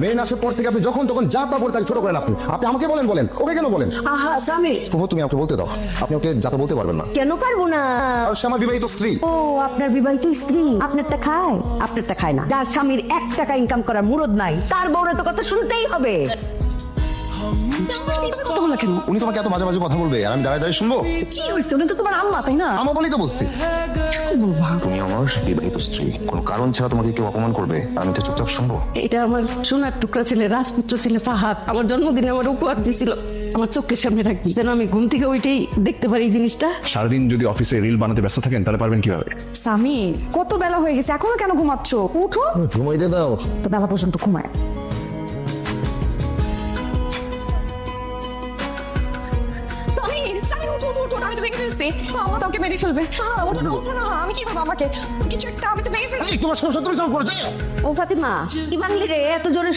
মেয়ে আসার পর থেকে আপনি যখন তখন যা তা বলে তাকে ছোট করেন। আপনি আমাকে বলেন ওকে কেন বলেন? আহা স্বামী, ফুফু তুমি আমাকে বলতে দাও, আপনি ওকে যাতে বলতে পারবেন না। কেন পারবো না? আর সে আমার বিবাহিত স্ত্রী। ও আপনার বিবাহিত স্ত্রী, আপনারটা খায়? আপনারটা খায় না। যার স্বামীর 1 টাকা ইনকাম করার মুরদ নাই, তার বউরে তো কথা শুনতেই হবে। কথা বলা কেন? উনি তোমাকে এত বাজে বাজে কথা বলবে আর আমি দাঁড়ায় দাঁড়িয়ে শুনবো? কি হয়েছে? উনি তো তোমার আম্মা, তাই না? আমার বলেই তো বলছি। বলবা তুমি আমার বিবাহিত স্ত্রী, কোনো কারণ ছাড়া তোমাকে কেউ অপমান করবে, আমি তো চুপচাপ শুনবো? এটা আমার সোনার টুকরা ছেলে, রাজপুত্র ছেলে ফাহাদ আমার জন্মদিনে আমার উপহার দিছিল। আমার চোখের সামনে রাখবি যেন আমি ঘুম থেকে ওইটাই দেখতে পারি এই জিনিসটা। সারাদিন যদি অফিসে রিল বানাতে ব্যস্ত থাকেন তাহলে পারবেন কিভাবে? স্বামী, কত বেলা হয়ে গেছে, এখনো কেন ঘুমাচ্ছ? উঠো। ঘুমাইতে দাও। তো বেলা পর্যন্ত ঘুমায়। স্বামী, স্বামী, উঠো, উঠো, উঠো, আমি তো ভেঙে ফেলছি। বাবা তো ওকে মেরে ফেলবে। ওঠো না, ওঠো না, আমি কি করবো? আমাকে কিছু একটা, আমি তো ভেঙে ফেলছি। তোমার সংসার তুমি করেছো। ও ফাতিমা, কি বাংলি রে এত জোরে?